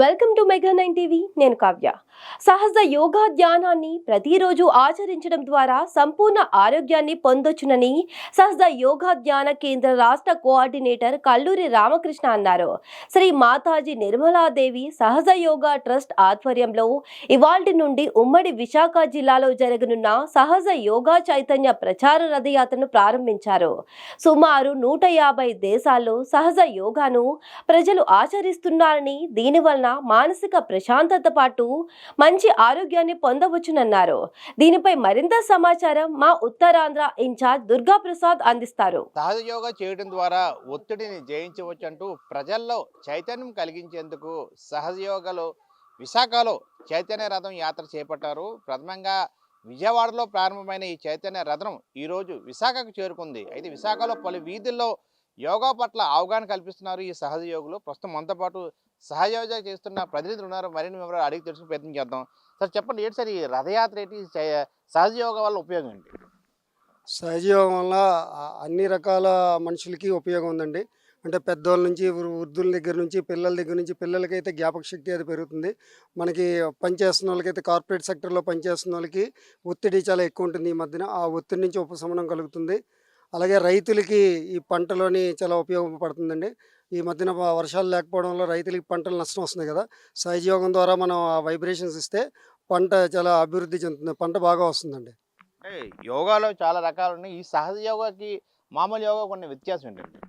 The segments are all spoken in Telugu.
Welcome to mega 9 TV. నేను కావ్య. సహజ యోగా ధ్యానాన్ని ప్రతిరోజు ఆచరించడం ద్వారా సంపూర్ణ ఆరోగ్యాన్ని పొందొచ్చునని సహజ యోగా ధ్యాన కేంద్ర రాష్ట్ర కోఆర్డినేటర్ కల్లూరి రామకృష్ణ అన్నారు. శ్రీ మాతాజీ నిర్మలాదేవి సహజ యోగా ట్రస్ట్ ఆధ్వర్యంలో ఇవాల్టి నుండి ఉమ్మడి విశాఖ జిల్లాలో జరగనున్న సహజ యోగా చైతన్య ప్రచార రథయాత్రను ప్రారంభించారు. సుమారు 150 దేశాల్లో సహజ యోగాను ప్రజలు ఆచరిస్తున్నారని, దీనివల్ల మానసిక ప్రశాంతత పాటు మంచి ఆరోగ్యాన్ని పొందవచ్చునన్నారు. దీనిపై మరింత సమాచారం మా ఉత్తరాంధ్ర ఇన్ఛార్జ్ దుర్గా ప్రసాద్ అందిస్తారు. సహజ యోగా చేయడం ద్వారా ఒత్తిడిని జయించవచ్చు అంటూ ప్రజల్లో చైతన్యం కలిగించేందుకు సహజ యోగాలో విశాఖలో చైతన్య రథం యాత్ర చేపట్టారు. ప్రథమంగా విజయవాడలో ప్రారంభమైన ఈ చైతన్య రథం ఈరోజు విశాఖకు చేరుకుంది. అయితే విశాఖలో పలు వీధుల్లో యోగా పట్ల అవగాహన కల్పిస్తున్నారు ఈ సహజ యోగులు. ప్రస్తుతం మనతో పాటు సహజ యోగా చేస్తున్న ప్రతినిధులు ఉన్నారు. మరిన్ని వివరాలు అడిగి తెలుసుకునే ప్రయత్నం చేద్దాం. సార్ చెప్పండి, ఏంటి సార్ ఈ రథయాత్ర ఏంటి, సహజ యోగా వల్ల ఉపయోగం ఏంటి? సహజ యోగం వల్ల అన్ని రకాల మనుషులకి ఉపయోగం ఉందండి. అంటే పెద్దోళ్ళ నుంచి వృద్ధుల దగ్గర నుంచి పిల్లల దగ్గర నుంచి, పిల్లలకైతే జ్ఞాపక శక్తి అది పెరుగుతుంది. మనకి పనిచేస్తున్న వాళ్ళకైతే కార్పొరేట్ సెక్టర్లో పనిచేస్తున్న వాళ్ళకి ఒత్తిడి చాలా ఎక్కువ ఉంటుంది. ఈ మధ్యన ఆ ఒత్తిడి నుంచి ఉపశమనం కలుగుతుంది. అలాగే రైతులకి ఈ పంటలోని చాలా ఉపయోగపడుతుందండి. ఈ మధ్యన వర్షాలు లేకపోవడం వల్ల రైతులకి పంటలు నష్టం వస్తుంది కదా. సహజ యోగం ద్వారా మనం ఆ వైబ్రేషన్స్ ఇస్తే పంట చాలా అభివృద్ధి చెందుతుంది, పంట బాగా వస్తుందండి. అంటే యోగాలో చాలా రకాలు ఉన్నాయి. ఈ సహజ యోగాకి మామూలు యోగా కొన్ని వ్యత్యాసం ఏంటండి?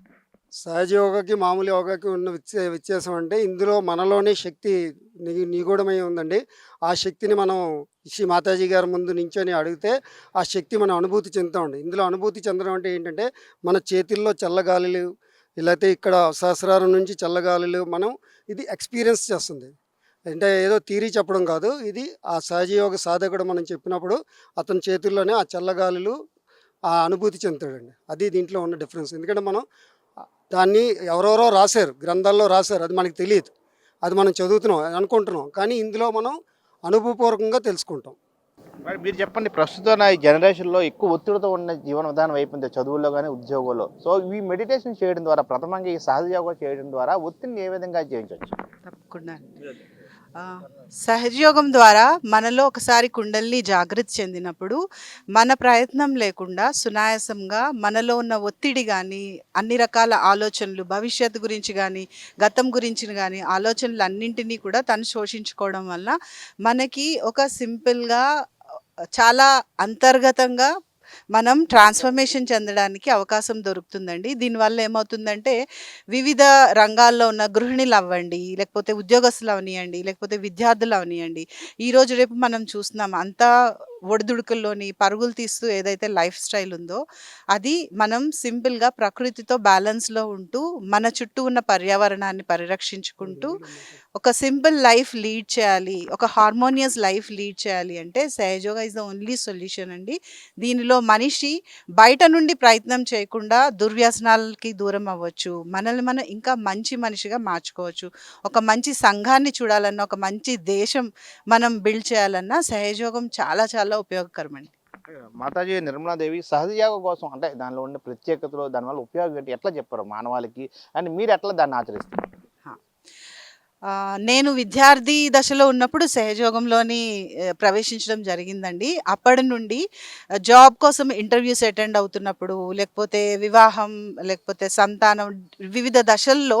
సహజ యోగాకి మామూలు యోగాకి ఉన్న వ్యత్యాసం అంటే ఇందులో మనలోనే శక్తి నిగూఢమై ఉందండి. ఆ శక్తిని మనం శ్రీ మాతాజీ గారి ముందు నించొని అడిగితే ఆ శక్తి మనం అనుభూతి చెందుతామండి. ఇందులో అనుభూతి చెందడం అంటే ఏంటంటే మన చేతుల్లో చల్లగాలులు, లేకపోతే ఇక్కడ సహస్రారం నుంచి చల్లగాలులు మనం ఇది ఎక్స్పీరియన్స్ చేస్తుంది. అంటే ఏదో థియరీ చెప్పడం కాదు, ఇది ఆ సహజయోగ సాధకుడు మనం చెప్పినప్పుడు అతని చేతుల్లోనే ఆ చల్లగాలులు ఆ అనుభూతి చెందుతాడండి. అది దీంట్లో ఉన్న డిఫరెన్స్. ఎందుకంటే మనం దాన్ని ఎవరెవరో రాశారు, గ్రంథాల్లో రాశారు, అది మనకి తెలియదు. అది మనం చదువుతున్నాం అనుకుంటున్నాం, కానీ ఇందులో మనం అనుభవపూర్వకంగా తెలుసుకుంటాం. మరి మీరు చెప్పండి, ప్రస్తుతం ఈ జనరేషన్లో ఎక్కువ ఒత్తిడితో ఉన్న జీవన విధానం అయిపోయింది, చదువుల్లో కానీ ఉద్యోగంలో. సో ఈ మెడిటేషన్ చేయడం ద్వారా, ప్రథమంగా ఈ సహజ యోగా చేయడం ద్వారా ఒత్తిడిని ఏ విధంగా జయించవచ్చు? తప్పకుండా సహజయోగం ద్వారా మనలో ఒకసారి కుండల్ని జాగృతి చెందినప్పుడు మన ప్రయత్నం లేకుండా సునాయాసంగా మనలో ఉన్న ఒత్తిడి కానీ, అన్ని రకాల ఆలోచనలు, భవిష్యత్తు గురించి కానీ గతం గురించి కానీ ఆలోచనలు అన్నింటినీ కూడా తను శోషించుకోవడం వల్ల మనకి ఒక సింపుల్గా చాలా అంతర్గతంగా మనం ట్రాన్స్ఫర్మేషన్ చెందడానికి అవకాశం దొరుకుతుందండి. దీనివల్ల ఏమవుతుందంటే వివిధ రంగాల్లో ఉన్న గృహిణులు అవ్వండి, లేకపోతే ఉద్యోగస్తులు అవనియండి, లేకపోతే విద్యార్థులు అవనియండి, ఈరోజు రేపు మనం చూస్తున్నాం అంతా ఒడిదుడుకుల్లోని పరుగులు తీస్తూ ఏదైతే లైఫ్ స్టైల్ ఉందో అది మనం సింపుల్గా ప్రకృతితో బ్యాలెన్స్లో ఉంటూ మన చుట్టూ ఉన్న పర్యావరణాన్ని పరిరక్షించుకుంటూ ఒక సింపుల్ లైఫ్ లీడ్ చేయాలి, ఒక హార్మోనియస్ లైఫ్ లీడ్ చేయాలి అంటే Sahaja Yoga is the only solution అండి. దీనిలో మనిషి బయట నుండి ప్రయత్నం చేయకుండా దుర్వ్యసనాలకి దూరం అవ్వచ్చు, మనల్ని మనం ఇంకా మంచి మనిషిగా మార్చుకోవచ్చు. ఒక మంచి సంఘాన్ని చూడాలన్నా, ఒక మంచి దేశం మనం బిల్డ్ చేయాలన్నా సహజయోగం చాలా చాలా ఉపయోగకరం అండి. మాతాజీ నిర్మలాదేవి సహజ యోగం కోసం, అంటే దానిలో ఉండే ప్రత్యేకతలు, దానివల్ల ఉపయోగం ఏంటి, ఎట్లా చెప్పారు మానవాళికి, అండ్ మీరు ఎట్లా దాన్ని ఆచరిస్తారు? నేను విద్యార్థి దశలో ఉన్నప్పుడు సహజయోగంలోని ప్రవేశించడం జరిగిందండి. అప్పటి నుండి జాబ్ కోసం ఇంటర్వ్యూస్ అటెండ్ అవుతున్నప్పుడు, లేకపోతే వివాహం, లేకపోతే సంతానం, వివిధ దశల్లో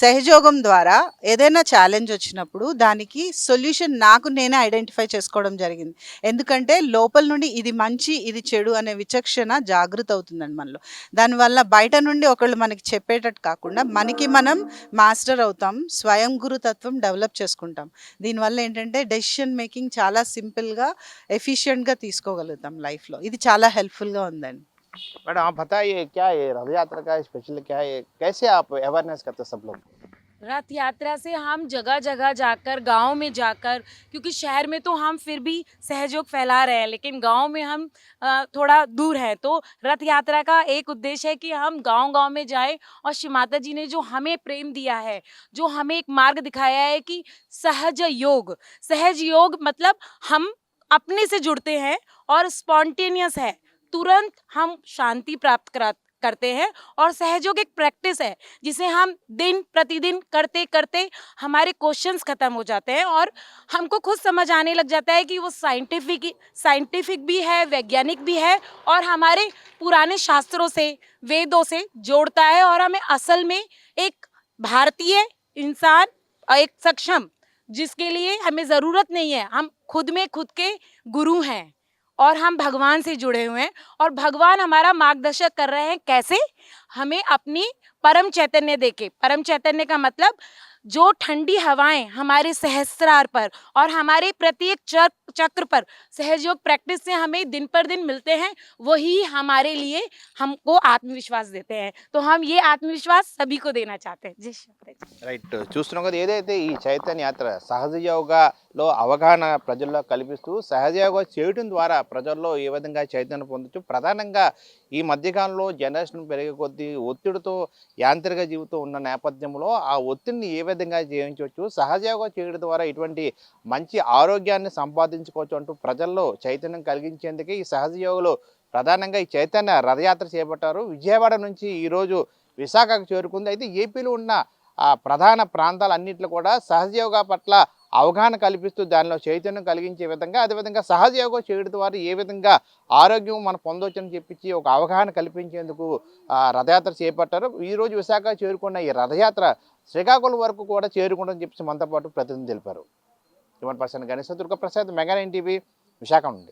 సహజయోగం ద్వారా ఏదైనా ఛాలెంజ్ వచ్చినప్పుడు దానికి సొల్యూషన్ నాకు నేనే ఐడెంటిఫై చేసుకోవడం జరిగింది. ఎందుకంటే లోపల నుండి ఇది మంచి, ఇది చెడు అనే విచక్షణ జాగృత అవుతుందండి మనలో. దానివల్ల బయట నుండి ఒకళ్ళు మనకి చెప్పేటట్టు కాకుండా మనకి మనం మాస్టర్ అవుతాం, స్వయం గురు తత్వం డెవలప్ చేసుకుంటాం. దీనివల్ల ఏంటంటే డెసిషన్ మేకింగ్ చాలా సింపుల్గా, ఎఫిషియెంట్గా తీసుకోగలుగుతాం లైఫ్లో. ఇది చాలా హెల్ప్ఫుల్గా ఉందండి. मैडम आप बताइए, क्या ये रथ यात्रा का स्पेशल क्या है, कैसे आप अवेयरनेस करते हैं सब लोग? रथ यात्रा से हम जगह जगह जाकर, गांव में जाकर, क्योंकि शहर में तो हम फिर भी सहयोग फैला रहे हैं, लेकिन गांव में हम थोड़ा दूर है, तो रथ यात्रा का एक उद्देश्य है कि हम गांव-गांव में जाएं और श्री माता जी ने जो हमें प्रेम दिया है, जो हमें एक मार्ग दिखाया है कि सहज योग मतलब हम अपने से जुड़ते हैं और स्पॉन्टेनियस है, तुरंत हम शांति प्राप्त करते हैं। और सहयोग एक प्रैक्टिस है जिसे हम दिन प्रतिदिन करते करते हमारे क्वेश्चंस खत्म हो जाते हैं और हमको खुद समझ आने लग जाता है कि वो साइंटिफिक भी है, वैज्ञानिक भी है और हमारे पुराने शास्त्रों से, वेदों से जोड़ता है और हमें असल में एक भारतीय इंसान, एक सक्षम, जिसके लिए हमें ज़रूरत नहीं है, हम खुद में खुद के गुरु हैं और हम भगवान से जुड़े हुए हैं और भगवान हमारा मार्गदर्शन कर रहे हैं। कैसे? हमें अपनी परम चैतन्य देके, परम चैतन्य का मतलब जो ठंडी हवाएं हमारे सहस्त्रार पर और हमारे प्रत्येक चक्र पर सहयोग प्रैक्टिस से हमें दिन पर दिन मिलते हैं, वही हमारे लिए हमको आत्मविश्वास देते हैं। तो हम ये आत्मविश्वास सभी को देना चाहते हैं। जय श्री कृष्ण। రైట్, చూస్తున్నాం కదా, ఏదైతే ఈ చైతన్య యాత్ర సహజ యోగాలో అవగాహన ప్రజల్లో కల్పిస్తూ సహజ యోగా చేయడం ద్వారా ప్రజల్లో ఏ విధంగా చైతన్యం పొందొచ్చు. ప్రధానంగా ఈ మధ్యకాలంలో జనరేషన్ పెరిగే కొద్దీ ఒత్తిడితో యాంత్రిక జీవితం ఉన్న నేపథ్యంలో ఆ ఒత్తిడిని ఏ విధంగా జయించవచ్చు, సహజ యోగా చేయడం ద్వారా ఇటువంటి మంచి ఆరోగ్యాన్ని సంపాదించుకోవచ్చు అంటూ ప్రజల్లో చైతన్యం కలిగించేందుకే ఈ సహజ యోగలో ప్రధానంగా ఈ చైతన్య రథయాత్ర చేపట్టారు. విజయవాడ నుంచి ఈరోజు విశాఖకు చేరుకుంది. అయితే ఏపీలో ఉన్న ఆ ప్రధాన ప్రాంతాలన్నింటిలో కూడా సహజ యోగా పట్ల అవగాహన కల్పిస్తూ దానిలో చైతన్యం కలిగించే విధంగా, అదేవిధంగా సహజ యోగా చేయడం ద్వారా ఏ విధంగా ఆరోగ్యం మనం పొందొచ్చని చెప్పించి ఒక అవగాహన కల్పించేందుకు రథయాత్ర చేపట్టారు. ఈరోజు విశాఖ చేరుకున్న ఈ రథయాత్ర శ్రీకాకుళం వరకు కూడా చేరుకుంటుందని చెప్పి మనతో పాటు ప్రతినిధి తెలిపారు. 1% గణేష్ దుర్గప్రసాద్, మెగా 9 టీవీ, విశాఖ నుండి.